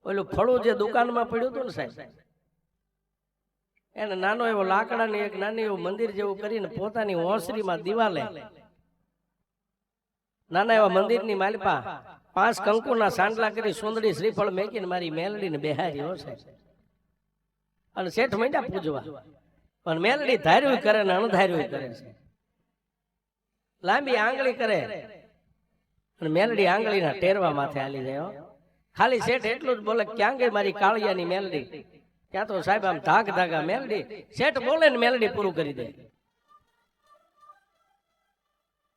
ઓલું ફળું જે દુકાનમાં પડ્યું હતું ને સાહેબ, એને નાનો એવો લાકડાની એક નાની એવું મંદિર જેવું કરીને પોતાની ઓસરીમાં દિવાલે નાના એવા મંદિરની માલિપા 5 કંકુના સાંડલા કરી સુંદરી શ્રીફળ મેકીને મારી મેલડીને બેહારી હો સાહેબ. અને શેઠ માંડ્યા પૂજવા, પણ મેલડી ધાર્યું કરે ને અણધાર્યું કરે છે. લાંબી આંગળી કરે અને મેલડી આંગળીના ટેરવા માથે હાલી જાય. ખાલી શેઠ એટલું જ બોલે, ક્યાં ગઈ મારી કાળિયાની મેલડી? ત્યાં તો સાહેબ આમ ધાક ધાગા મેલડી. શેઠ બોલે ને મેલડી પૂરું કરી દે.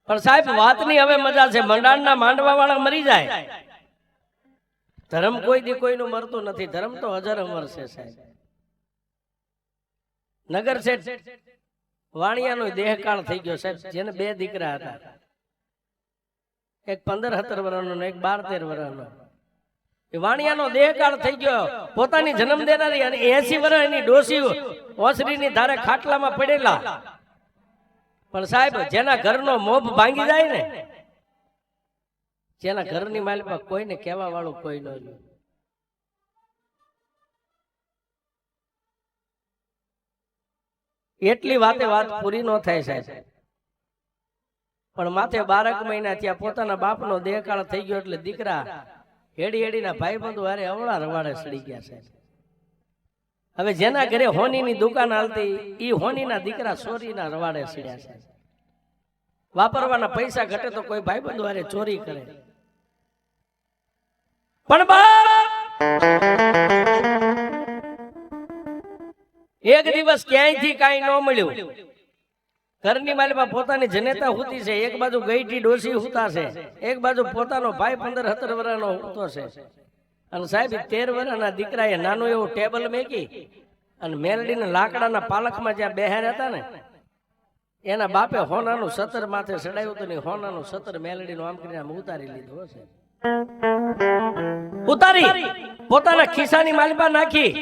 પણ સાહેબ વાતની હવે મજા છે. મંડાણના માંડવા વાળા મરી જાય, ધર્મ કોઈ દી કોઈનું મરતું નથી. ધર્મ તો હજાર અમર છે સાહેબ. નગર શેઠ વાણિયાનો દેહકાળ થઈ ગયો સાહેબ, જેને 2 દીકરા હતા, એક 15-17 વર્ષનો ને એક 12-13 વર્ષનો. વાણિયાનો દેહકાળ થઈ ગયો. પોતાની જન્મ દેનારી અને 80 વર્ષની ડોસી ઓસરીની ધારે ખાટલામાં પડેલા. પણ સાહેબ જેના ઘરનો મોભ ભાંગી જાય ને, જેના ઘરની માલિકા કોઈને કહેવા વાળું કોઈ ન હોય. એટલી વાતે વાત પૂરી ન થાય સાહેબ. પણ માથે 12 મહિના ત્યાં પોતાના બાપનો દેહકાળ થઈ ગયો એટલે દીકરા હેડી હેડીના ભાઈબંધુ હારે અવળા રવાડે સડી ગયા છે. હવે જેના ઘરે હોનીની દુકાન હાલતી, ઈ હોનીના દીકરા સોરીના રવાડે સડ્યા છે. વાપરવાના પૈસા ઘટે તો કોઈ ભાઈબંધુ હારે ચોરી કરે. પણ એક દિવસ ક્યાંયથી કાંઈ ન મળ્યું. ઘરની માલિકા પોતાની જનેતા હુતી છે, એક બાજુ ગઈઠી ડોસી હુતા છે, એક બાજુ પોતાનો ભાઈ 15-17 વર્ષનો હુતો છે. અને સાહેબ 13 વર્ષના દીકરાએ નાનું એવું ટેબલ મેકી અને મેલડીના લાકડાના પાલખમાં જ્યાં બેહાર્યા હતા ને, એના બાપે હોનાનું સતર માથે ચડાવ્યું હતું ને હોનાનું સતર મેલડીનું આમ કરીને આમ ઉતારી લીધું હશે. ઉતારી પોતાના ખિસ્સાની માલિકા નાખી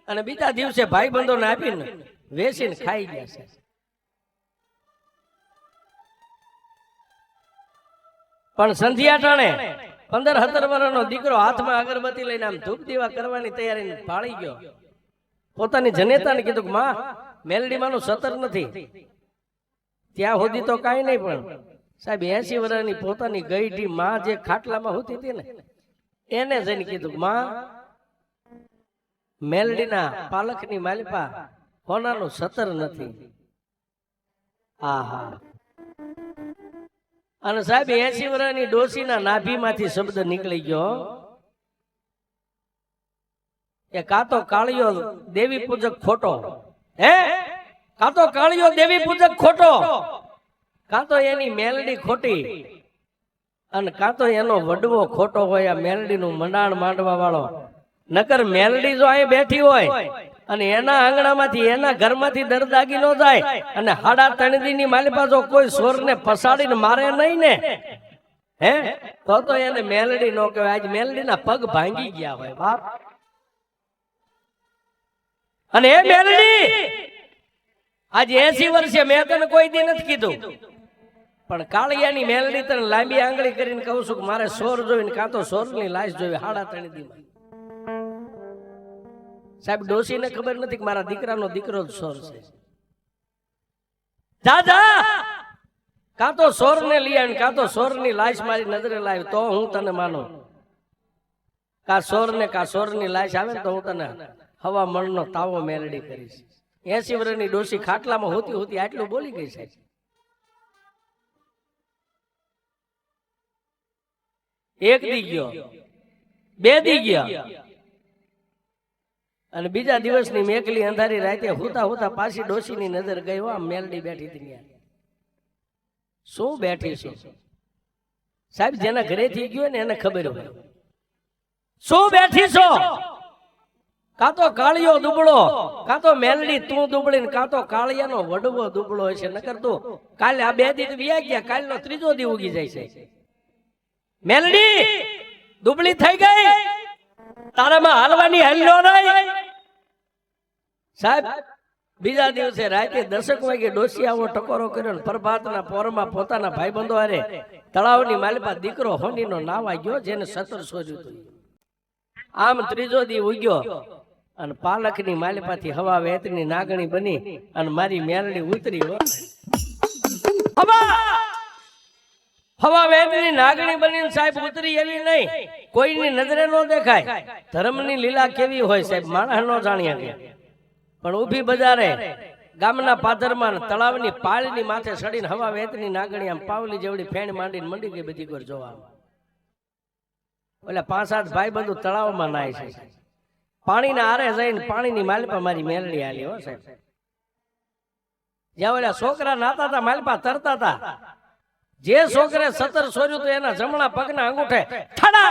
અને બીજા દિવસે ભાઈબંધોને આપીને વેચીને ખાઈ ગયા છે. પણ સંધ્યા ટાણે 15-17 વર્ષનો દીકરો હાથમાં અગરબત્તી લઈને આમ ધૂપ દીવા કરવાની તૈયારી પાળી ગયો. પોતાની જનેતાને કીધું કે માં, મેલડી માનું સતર નથી. ત્યાં સુધી તો કાંઈ નહીં, પણ સાહેબ 80 વર્ષની પોતાની ગઈઢી માં જે ખાટલામાં હોતી હતી ને, એને જઈને કીધું કે માં, મેલડીના પાલખની માલિકા હોનાનું સતર નથી. આહા. અને સાહેબ 80 વર્ષની ડોસીના નાભીમાંથી શબ્દ નીકળી ગયો કે કાં તો કાળિયો દેવી પૂજક ખોટો, હે કાં તો કાળિયો દેવી પૂજક ખોટો, કાં તો એની મેલડી ખોટી, અને કાં તો એનો વડવો ખોટો હોય. આ મેલડીનું મંડાણ માંડવા વાળો. નકર મેલડી જો અહીં બેઠી હોય અને એના આંગણામાંથી એના ઘરમાંથી દરદાગી ન જાય અને 3.5 દીની માલિકા જો કોઈ સોરને પસાડીને મારે નહીં ને, હે તો એને મેલડી નો કહેવાય. આજ મેલડીના પગ ભાંગી ગયા હોય બાપ. અને એ મેલડી આજ 80 વર્ષે મેં તને કોઈ દી નથી કીધું, પણ કાળિયાની મેલડી તને લાંબી આંગળી કરીને કહું છું કે મારે સોર જોઈને કાં તો સોરની લાશ જોઈ 3.5 દીમાં. સાહેબ ડોશીને ખબર નથી કે મારા દીકરાનો દીકરો જ સોર છે. જા જા, કાં તો સોરને લઈ આવીને કાં તો સોરની લાશ મારી નજરે લાવી તો હું તને માનું. કા સોરની લાશ આવે ને તો હું તને હવા મણનો તાવો મેલડી કરીશ. 80 વર્ષની ડોશી ખાટલામાં હોતી હોતી આટલું બોલી ગઈ છે. એક દી ગયો, 2 દી ગયા, અને બીજા દિવસની મેકલી અંધારી રાતે હુતા હુતા પાછી ડોશીની નજર ગઈ. આમ મેલડી બેઠી હતી. શું બેઠી છો સાહેબ? જેના ઘરે થઈ ગયો ને એને ખબર હોય. શું બેઠી છો? કાં તો કાળિયો દુબળો, કાં તો મેલડી તું દુબળી, ને કાં તો કાળિયાનો વડવો દુબળો હોય છે. નકર તું કાલે આ 2 દી વ્યા ગયા, કાલનો 3જો દી ઉગી જાય છે. મેલડી દુબળી થઈ ગઈ, તારામાં હાલવાની હાલ્યો નહીં. સાહેબ બીજા દિવસે રાતે 10 વાગે ડોશી આવો ટકોરો કર્યો ને પ્રભાતના પોરમાં પોતાના ભાઈબંધો હારે તળાવની માલિકા દીકરો હોનીનો નાવા ગયો, જેને 17 સોજ્યું હતું. આમ ત્રીજો દી ઉગ્યો અને પાલકની માલિપાથી હવા વેતની નાગણી બની અને મારી મેલડી ઉતરી હવા વેતની નાગણી બની સાહેબ ઉતરી એવી નહીં કોઈની નજરે નો દેખાય ધર્મની લીલા કેવી હોય સાહેબ માણસ નો જાણ્યા પણ ઊભી બજારે ગામના પાદરમાં તળાવની પાળની માથે સડીને હવા વેતની નાગણી આમ પાવલી જેવડી ફેણ માંડીને મંડી ગઈ બધી કર જોવા એટલે 5-7 ભાઈ બધું તળાવમાં નાય છે પાણીના આરે જઈને પાણીની માલપા મારી મેલડી આલી હો સાહેબ જ્યાં ઓલા છોકરા નાતા હતા માલપા તરતા હતા જે છોકરે 17 સોર્યું તો એના જમણા પગના અંગૂઠે ઠડા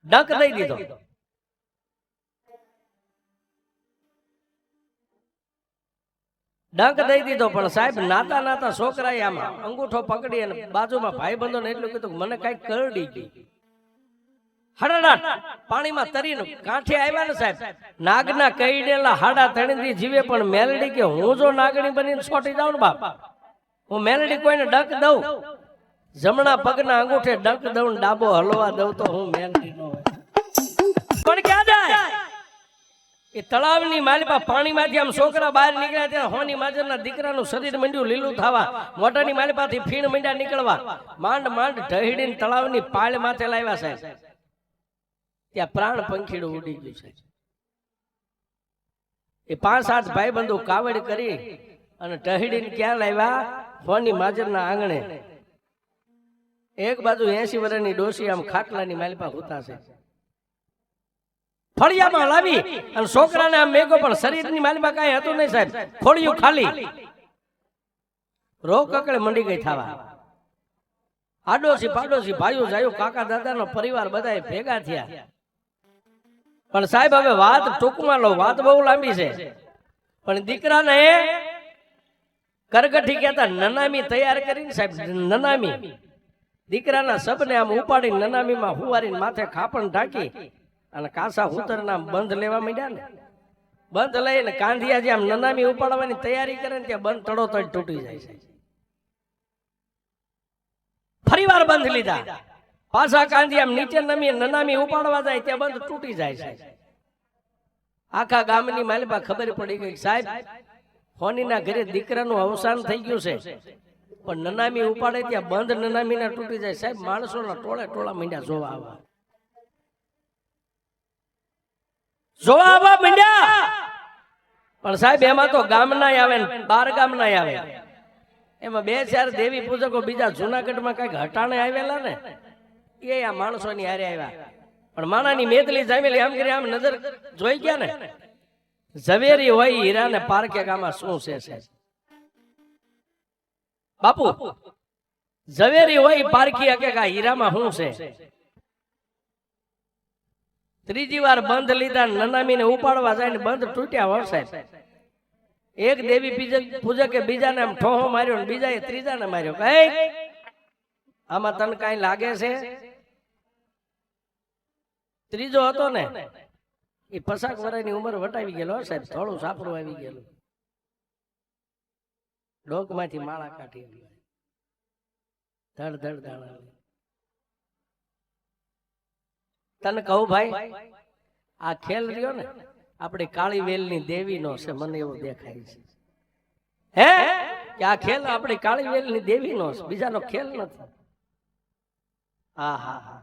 ડંક દઈ દીધો ડંક દઈ દીધો પણ સાહેબ નાતા નાતા છોકરાએ આમ અંગૂઠો પકડી અને બાજુમાં ભાઈ બંધો ને એટલું કીધું મને કઈક કરડી ગઈ હડાડાટ પાણીમાં તરીને કાંઠે આવ્યા ને સાહેબ નાગના કઈડેલા હાડા તણીથી જીવે પણ મેલડી કે હું જો નાગણી બનીને છોટી જાઉં ને બાપ હું મેલડી કોઈને ડંક દઉં જમણા પગના અંગૂઠે ડંક દઉં ડાબો હલવા દઉં તો હું મેલડી ન હોય પણ ક્યાં જાય એ તળાવની માલિપા પાણીમાંથી આમ છોકરા બહાર નીકળ્યા ત્યાં હોની માજરના દીકરાનું શરીર મંડ્યું લીલું થવા મોટાની માલિપાથી ફીણ મંડ્યા નીકળવા માંડ માંડ ઢહીડીને તળાવની પાળ માથે લાવ્યા સાહેબ ત્યાં પ્રાણ પંખીડું ઉડી ગયું છે એ 5-7 ભાઈ બંધુ કાવડ કરી અને ઢહીડીને ક્યાં લાવ્યા હોની માજરના આંગણે એક બાજુ 80 વર્ષની ડોશી આમ ખાટલાની માલિપા હોતા છે ફળિયામાં લાવી અને છોકરાને આમ મેગો પણ શરીરની માલિપા કાંઈ હતું નહીં સાહેબ ફળિયું ખાલી રો કકડે મંડી ગઈ થવા આડોશી પાડોશી ભાઈઓ જાયો કાકા દાદાનો પરિવાર બધાય ભેગા થયા પણ સાહેબ હવે વાત ટૂંકમાં લો વાત બહુ લાંબી છે પણ દીકરાને કરગઠી કહેતા નનામી તૈયાર કરીને સાહેબ નનામી દીકરાના સબને આમ ઉપાડી નનામીમાં હુવારીને માથે ખાપણ ઢાંકી અને કાસા હુતરના બંધ લેવા માંડ્યા ને બંધ લઈને કાંધિયા જે આમ નનામી ઉપાડવાની તૈયારી કરે ને ત્યાં બંધ તડોતડ તૂટી જાય છે ફરીવાર બંધ લીધા પાછા કાંધી આમ નીચે નમી નનામી ઉપાડવા જાય ત્યાં બંધ તૂટી જાય છે આખા ગામની માલિપા ખબર પડી ગઈ સાહેબ હોનીના ઘરે દીકરાનું અવસાન થઈ ગયું છે પણ નનામી ઉપાડે ત્યાં બંધ નનામીના તૂટી જાય સાહેબ માણસોના ટોળે ટોળા માંડ્યા જોવા માંડ્યા પણ સાહેબ એમાં તો ગામના આવે ને 12 ગામના આવે એમાં 2-4 દેવી પૂજકો બીજા જુનાગઢમાં કઈક હટાણે આવેલા ને એ આ માણસોની હારે આવ્યા પણ માણાની મેદલી જામેલી આમ કરી આમ નજર જોઈ ગયા ને ઝવેરી હોય હીરા ને પારકે ગામમાં શું છે બાપુ ઝવેરી હોય પારકી હકે કા હીરામાં શું છે ત્રીજી વાર બંધ લીધા નનામીને ઉપાડવા જાય ને બંધ તૂટ્યા વરસાય એક દેવી પૂજકે બીજાને આમ ઠોહો માર્યો ને બીજાએ ત્રીજાને માર્યો કઈ આમાં તને કઈ લાગે છે ત્રીજો હતો ને એ 50 વર્ષની ઉંમર વટાવી ગયેલો સાહેબ થોડું સાપડું આવી ગયેલું ડોકમાંથી માળા કાઢી ધડ ધડ દાણા તને કહું ભાઈ આ ખેલ રહ્યો ને આપણી કાળી વેલની દેવીનો છે મને એવું દેખાય છે હે કે આ ખેલ આપણી કાળી વેલની દેવીનો છે બીજાનો ખેલ નથી હા હા હા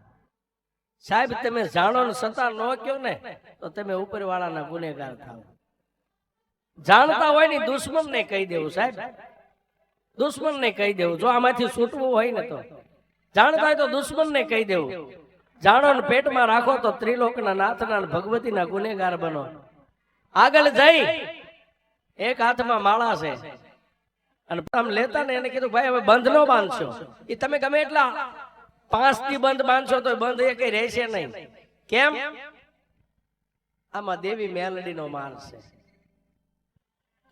સાહેબ તમે જાણો ને સતા ન કયો ને તો તમે ઉપરવાળાના ગુનેગાર થાવ જાણતા હોય ને દુશ્મન ને કહી દેવું સાહેબ દુશ્મન ને કહી દેવું જો આમાંથી છૂટવું હોય ને તો જાણતા હોય તો દુશ્મન ને કહી દેવું જાણો ને પેટમાં રાખો તો ત્રિલોકના નાથના ભગવતીના ગુનેગાર બનો આગળ જઈ એક હાથમાં માળા છે અને આમ લેતા ને એને કીધું ભાઈ હવે બંધ નો બાંધશો એ તમે ગમે એટલા 5 થી બંધ બાંધશો તો બંધ એ કઈ રહેશે નહીં કેમ આમાં દેવી મેલડી નો માર છે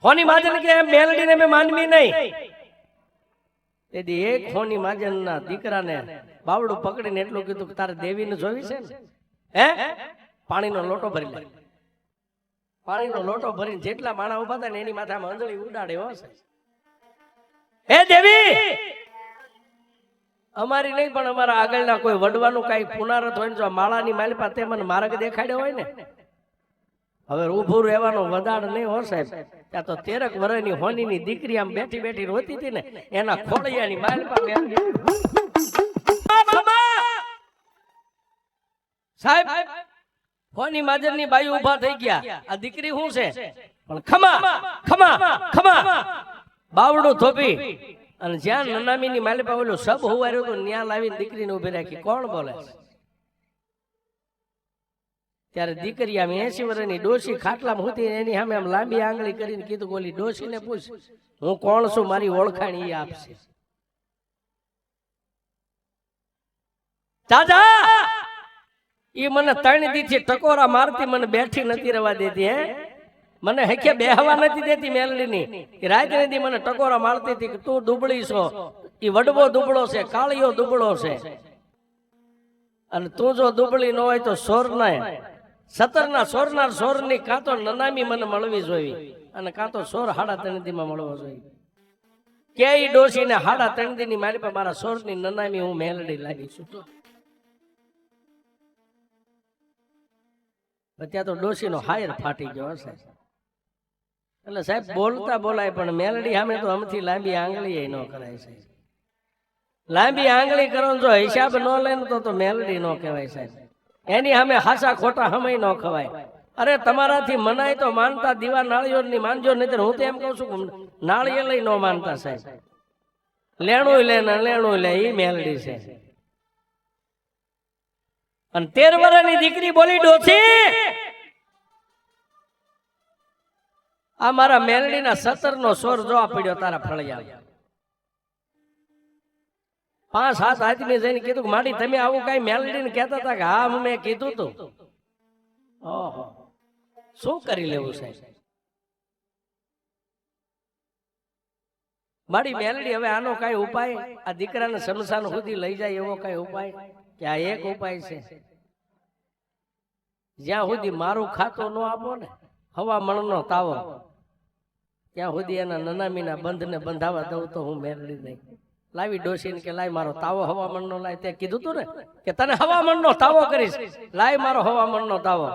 હોની માજન કે મેલડીને મેં માનવી નહીં તેથી એક હોની માજનના દીકરાને બાવડું પકડીને એટલું કીધું કે તારે દેવીને જોવી છે ને હે પાણીનો લોટો ભરી લે પાણીનો લોટો ભરીને જેટલા માણા ઉભા હતા ને એની માથે આમ અંજળી ઉડાડે હશે હે દેવી અમારી નહીં પણ અમારા આગળના કોઈ વડવાનું કઈ પુનારત હોય ને જો માળાની માલિપા તે મને માર્ગ દેખાડ્યો હોય ને, હવે ઊભું રહેવાનો વદાડ નહીં હો સાહેબ. ત્યાં તો 13 વર્ષની હોનીની દીકરી આમ બેઠી બેઠી રોતી હતી ને, એના ખોળિયાની માલિપા સાહેબ હોની માજરની બાઈ ઉભા થઈ ગયા. આ દીકરી શું છે પણ ખમા ખમા ખમા બાવડું થોપી અને જ્યાં નનામીની માલિપા ઓલું સબ હોવાર્યું તો ન્યા લાવીને દીકરીને ઉભી રાખી. કોણ બોલે? ત્યારે દીકરી આમ 80 વર્ષની ડોશી ખાટલામાં હતી, એની સામે આમ લાંબી આંગળી કરીને કીધું, ઓલી ડોશીને પૂછ હું કોણ છું, મારી ઓળખાણ ઈ આપશે. દાદા ઈ મને 3 દીથી ટકોરા મારતી, મને બેઠી નથી રહેવા દેતી. હે મને હકે બેહવા નથી દેતી મેલડીની. રાત નથી મને ટકોરા મારતી હતી કે તું દુબળી છો, ઈ વડવો દુબળો છે, કાળિયો દુબળો છે, અને તું જો દુબળી ન હોય તો સોર ના સતરના સોરનાર સોરની કાં તો નનામી મને મળવી જોઈએ, અને કાં તો સોર 3.5 દીમાં મળવો જોઈએ. કે ઈ ડોશીને 3.5 દીની મારી પર મારા સોરની નનામી હું મેલડી લાગી છું. ત્યાં તો ડોશીનો હાયર ફાટી ગયો હશે. એટલે સાહેબ બોલતા બોલાય પણ મેલડી સામે તો અમથી લાંબી આંગળી ન કરાય સાહેબ. લાંબી આંગળી કરો જો હિસાબ ન લે તો મેલડી ન કહેવાય સાહેબ. એની સામે હાસા ખોટા સમય ન ખવાય. અરે તમારાથી મનાય તો માનતા, દીવા નાળિયેર ની માનજો, નહીં હું તો એમ કઉ છું નાળિયેર લઈ ન માનતા સાહેબ. લેણું લે ને લેણું લે ઈ મેલડી છે. અને 13 વર્ષની દીકરી બોલી, ડોશી આ મારા મેલડીના 17 નો સોર જોવા પડ્યો તારા ફળિયા. 5-7 આદમી જઈને કીધું કે માડી તમે આવું કઈ મેલડીને કહેતા હતા કે હા મેં કીધું તું. ઓહો શું કરી લેવું સાહેબ. માડી મેલડી હવે આનો કઈ ઉપાય, આ દીકરાને શમશાન સુધી લઈ જાય એવો કઈ ઉપાય? કે આ એક ઉપાય છે. જ્યાં સુધી મારું ખાતો ન આપો ને હવામણનો તાવો, ત્યાં સુધી એના નનામીના બંધને બંધાવા દઉં તો હું મેલડી નહીં. લાવી ડોશીને કે લાય મારો તાવો હવામણનો લાય. તે કીધું તું ને કે તને હવામણનો તાવો કરીશ, લાય મારો હવામણનો તાવો.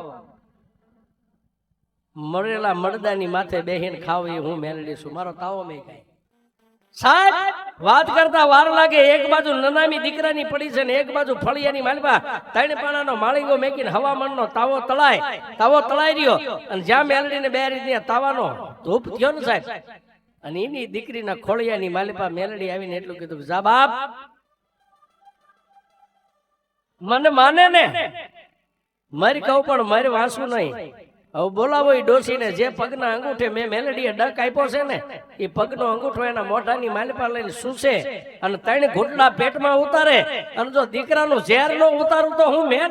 મરેલા મરદાની માથે બેહીને ખાવી હું મેલડી છું, મારો તાવો મેં કાંઈ. સાહેબ વાત કરતા વાર લાગે. એક બાજુ નનામી દીકરાની પડી છે ને એક બાજુ ફળિયાની માલપા 3 પાણાનો માળીગો મેકીને હવામણનો તાવો તળાઈ રહ્યો. અને જ્યાં મેલડીને બે રીતના તાવાનો ધૂપ થયો ને સાહેબ, અને એની દીકરીના ખોળિયાની માલિપા મેલડી આવીને એટલું કીધું, જા બાપ મને માને ને મારી કહું પણ મારે વાંસું નહીં. હવે બોલાવો એ ડોશીને. જે પગના અંગૂઠે મેં મેલડીએ ડક આપ્યો છે ને એ પગનો અંગૂઠો એના મોઢાની માલિપા લઈને સૂસે અને 3 ઘૂંટડા પેટમાં ઉતારે. અને જો દીકરાનું ઝેર નો ઉતારું તો હું મેં